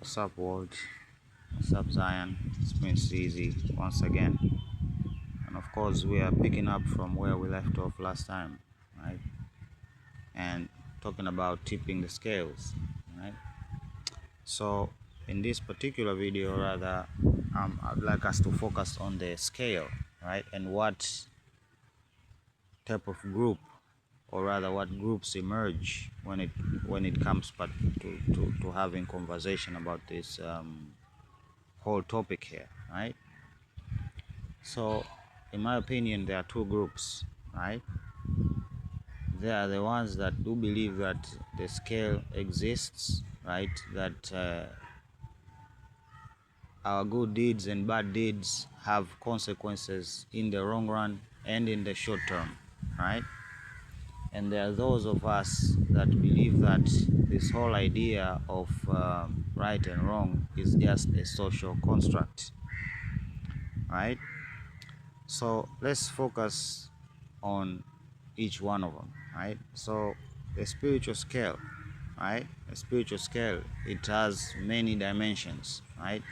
What's up, world? What's up, Zion? It's Prince Easy once again, and of course, we are picking up from where we left off last time, right? And talking about tipping the scales, right? So, in this particular video, rather, I'd like us to focus on the scale, right? And what type of group, or rather, what groups emerge when it comes but to having conversation about this whole topic here, right? So, in my opinion, there are two groups, right? There are the ones that do believe that the scale exists, right? That our good deeds and bad deeds have consequences in the long run and in the short term, right? And there are those of us that believe that this whole idea of right and wrong is just a social construct, right? So let's focus on each one of them, right? So the spiritual scale, right? The spiritual scale, it has many dimensions, right?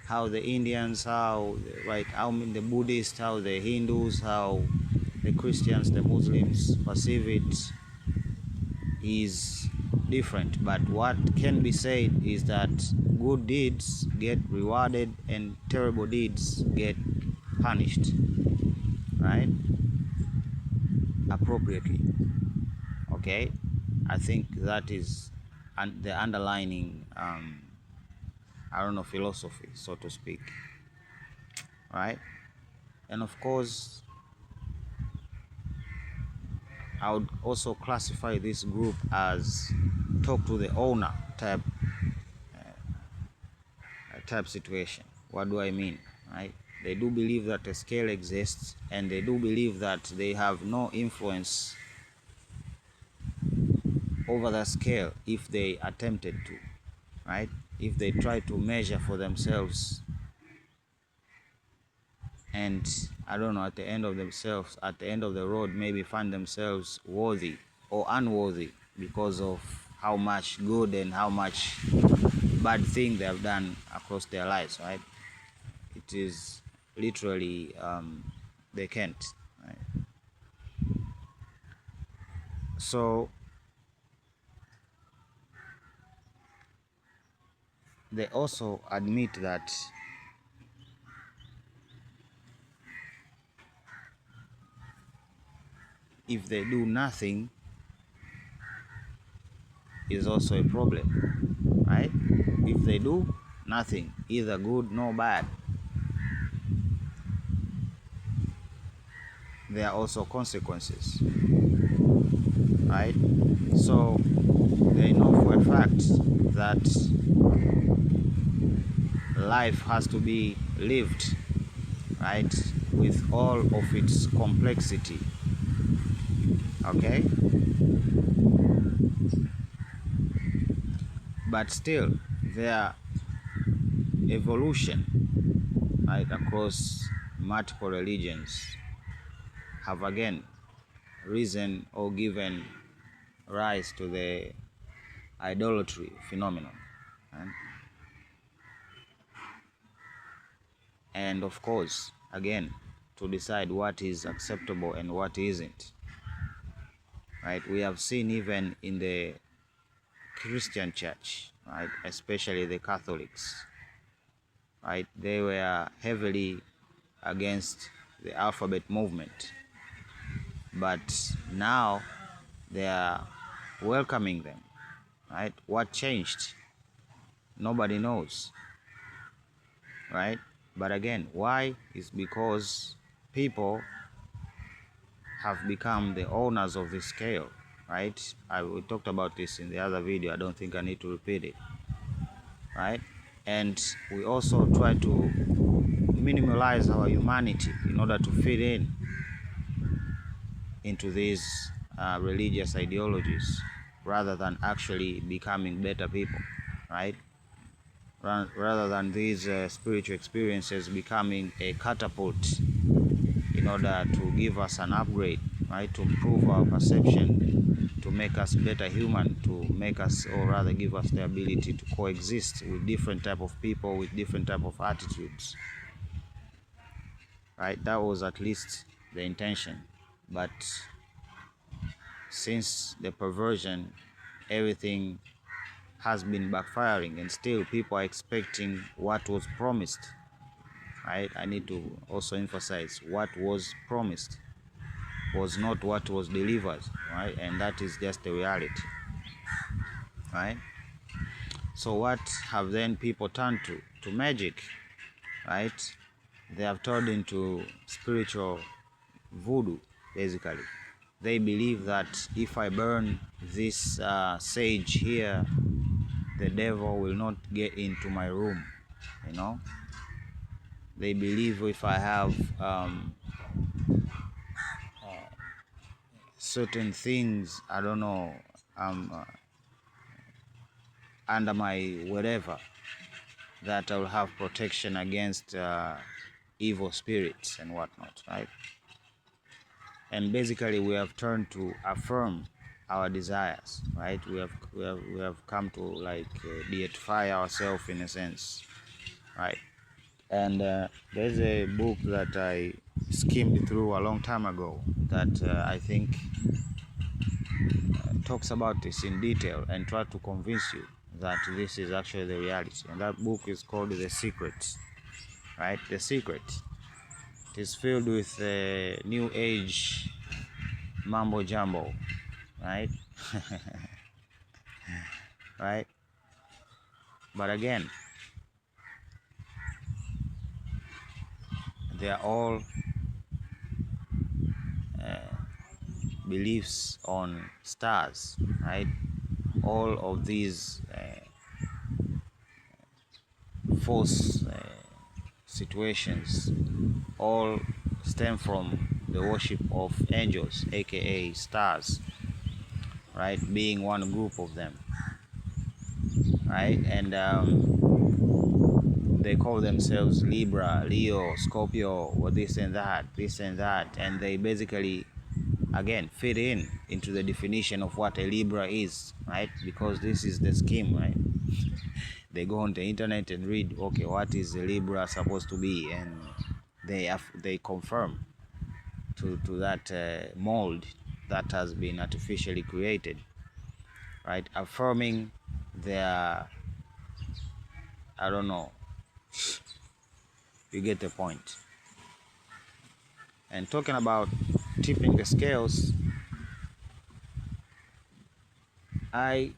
How the Indians, how the Buddhists, how the Hindus, how the Christians, the Muslims perceive it is different. But what can be said is that good deeds get rewarded and terrible deeds get punished, right? Appropriately. Okay, I think that is the underlining I don't know, philosophy, so to speak, right? And of course, I would also classify this group as talk to the owner type situation. What do I mean, right? They do believe that a scale exists, and they do believe that they have no influence over the scale if they attempted to, right? If they try to measure for themselves, and I don't know, at the end of the road, maybe find themselves worthy or unworthy because of how much good and how much bad thing they have done across their lives, right? It is literally they can't, right? So they also admit that if they do nothing is also a problem, right? If they do nothing, either good nor bad, there are also consequences, right? So they know for a fact that life has to be lived, right, with all of its complexity, okay? But still, their evolution, right, across multiple religions have again risen or given rise to the idolatry phenomenon, right? And of course, again, to decide what is acceptable and what isn't, right? We have seen even in the Christian church, right, especially the Catholics, right, they were heavily against the alphabet movement, but now they are welcoming them, right? What changed? Nobody knows, right? But again, why? Is because people have become the owners of the scale, right? We talked about this in the other video. I don't think I need to repeat it, right? And we also try to minimalize our humanity in order to fit into these religious ideologies rather than actually becoming better people, right? Rather than these spiritual experiences becoming a catapult in order to give us an upgrade, right, to improve our perception, to to make us better human, to make us, or rather give us the ability to coexist with different type of people with different type of attitudes, right? That was at least the intention. But since the perversion, everything has been backfiring, and still people are expecting what was promised, right? I need to also emphasize what was promised was not what was delivered, right? And that is just the reality, right? So what have then people turned to? To magic, right? They have turned into spiritual voodoo, basically. They believe that if I burn this sage here, the devil will not get into my room, you know. They believe if I have certain things, I don't know, under my whatever, that I will have protection against evil spirits and whatnot, right? And basically we have turned to affirm our desires, right? We have come to like deify ourselves in a sense, right? And there's a book that I skimmed through a long time ago that I think talks about this in detail and try to convince you that this is actually the reality. And that book is called The Secret, right? The Secret. It is filled with new age mambo jumbo, right? Right? But again, they are all beliefs on stars, right? All of these false situations all stem from the worship of angels, aka stars, right? Being one group of them, right? And they call themselves Libra, Leo, Scorpio, or this and that, and they basically again fit in into the definition of what a Libra is, right? Because this is the scheme, right? They go on the internet and read, okay, what is a Libra supposed to be, and they confirm to that mold that has been artificially created, right? Affirming their, I don't know, you get the point. And talking about tipping the scales, I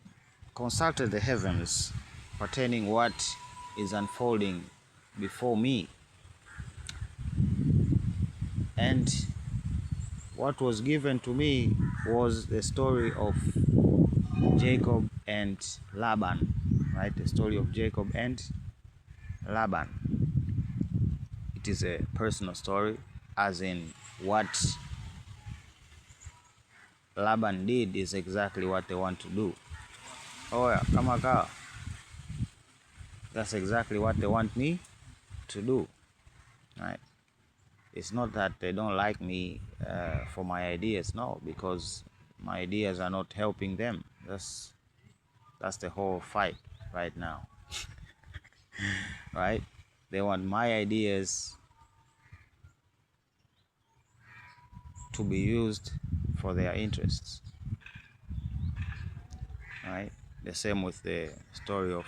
consulted the heavens pertaining what is unfolding before me, and what was given to me was the story of Jacob and Laban, right? The story of Jacob and Laban. It is a personal story, as in what Laban did is exactly what they want to do. Oh yeah, Kamaka. That's exactly what they want me to do, right? It's not that they don't like me for my ideas, no, because my ideas are not helping them. That's the whole fight right now, right? They want my ideas to be used for their interests, right? The same with the story of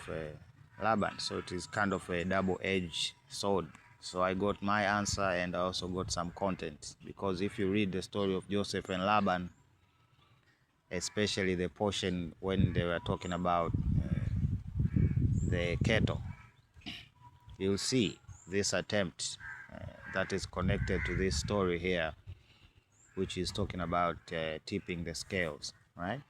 Laban. So it is kind of a double-edged sword. So I got my answer and I also got some content, because if you read the story of Joseph and Laban, especially the portion when they were talking about the cattle, you'll see this attempt that is connected to this story here, which is talking about tipping the scales, right?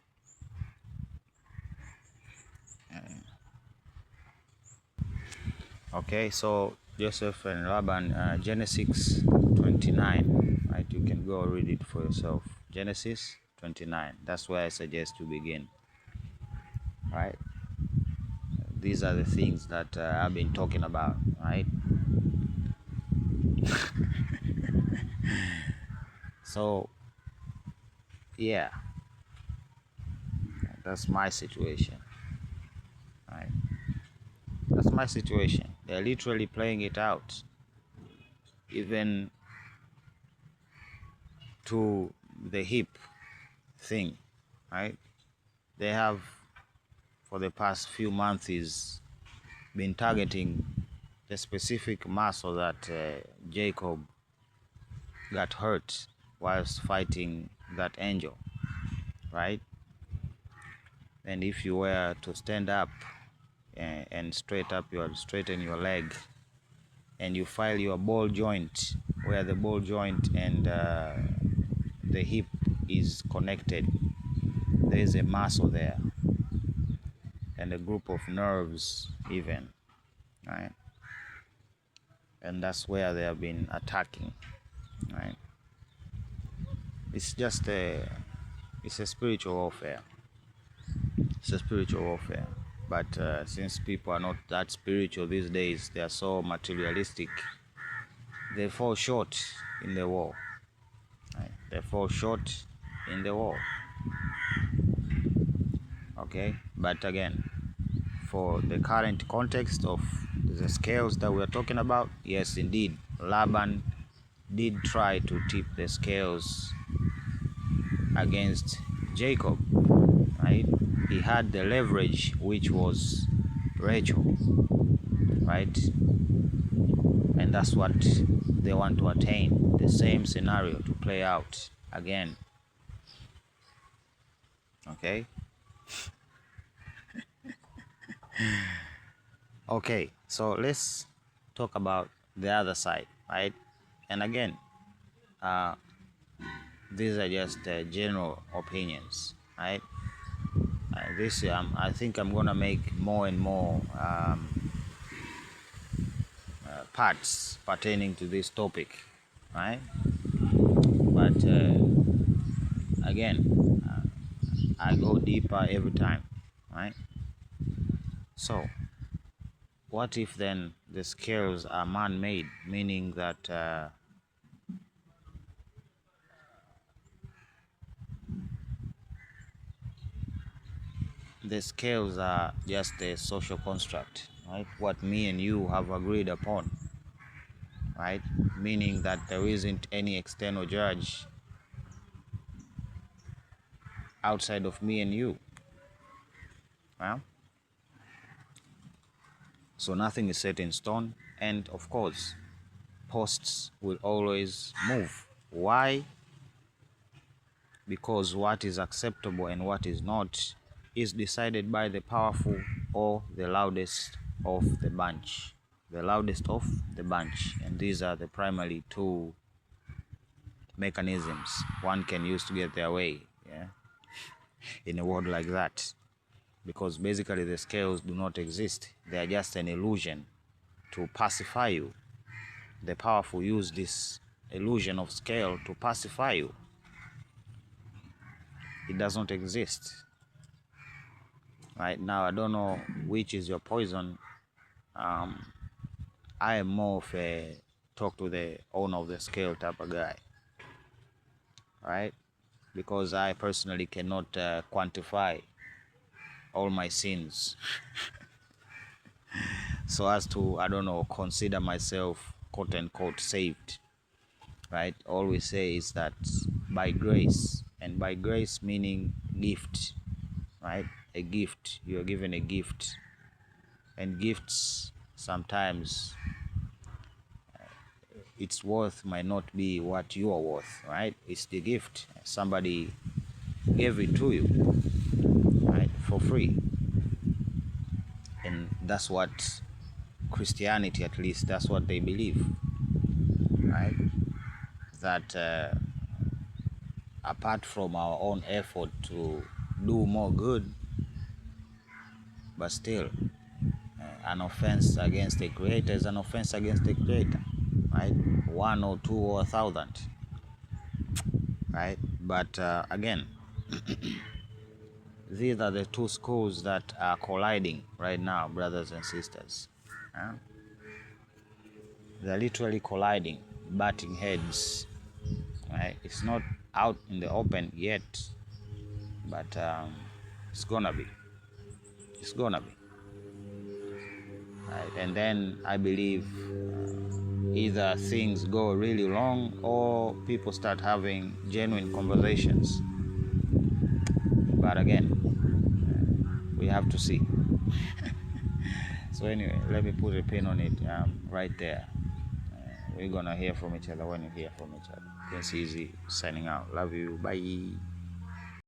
Okay, so Joseph and Laban, Genesis 29, right? You can go read it for yourself. Genesis 29, that's where I suggest you begin, right? These are the things that I've been talking about, right? So, yeah, That's my situation. Right? That's my situation. They're literally playing it out, even to the hip thing, right? They have, for the past few months, been targeting the specific muscle that Jacob got hurt whilst fighting that angel, right? And if you were to stand up and straighten your leg, and you file your ball joint, where the ball joint and the hip is connected, there is a muscle there and a group of nerves even, right? And that's where they have been attacking, right? It's just it's a spiritual warfare. It's a spiritual warfare. But since people are not that spiritual these days, they are so materialistic, they fall short in the war, right? They fall short in the war. Okay, but again, for the current context of the scales that we are talking about, yes, indeed, Laban did try to tip the scales against Jacob, right? He had the leverage, which was Rachel, right? And that's what they want to attain, the same scenario to play out again. Okay. Okay, so let's talk about the other side, right? And again, these are just general opinions, right? This I think I'm gonna make more and more parts pertaining to this topic, right? But again, I go deeper every time, right? So what if then the scales are man-made, meaning that the scales are just a social construct, right? What me and you have agreed upon, right? Meaning that there isn't any external judge outside of me and you. Well, so nothing is set in stone, and of course, posts will always move. Why? Because what is acceptable and what is not is decided by the powerful or the loudest of the bunch. The loudest of the bunch. And these are the primary two mechanisms one can use to get their way, yeah, in a world like that. Because basically the scales do not exist. They are just an illusion to pacify you. The powerful use this illusion of scale to pacify you. It does not exist. Right now, I don't know which is your poison. I am more of a talk to the owner of the scale type of guy, right? Because I personally cannot quantify all my sins so as to, I don't know, consider myself quote unquote saved, right? All we say is that by grace, and by grace meaning gift, right? A gift. You're given a gift, and gifts sometimes its worth might not be what you are worth, right? It's the gift. Somebody gave it to you, right, for free. And that's what Christianity, at least, that's what they believe, right? That apart from our own effort to do more good, but still, an offense against the Creator is an offense against the Creator, right? One or two or 1,000, right? But again, these are the two schools that are colliding right now, brothers and sisters. They're literally colliding, butting heads, right? It's not out in the open yet, but It's gonna be. It's gonna be. Right? And then I believe either things go really wrong or people start having genuine conversations. But again, we have to see. So anyway, let me put a pin on it right there. We're gonna hear from each other when you hear from each other. Prince Easy signing out. Love you. Bye.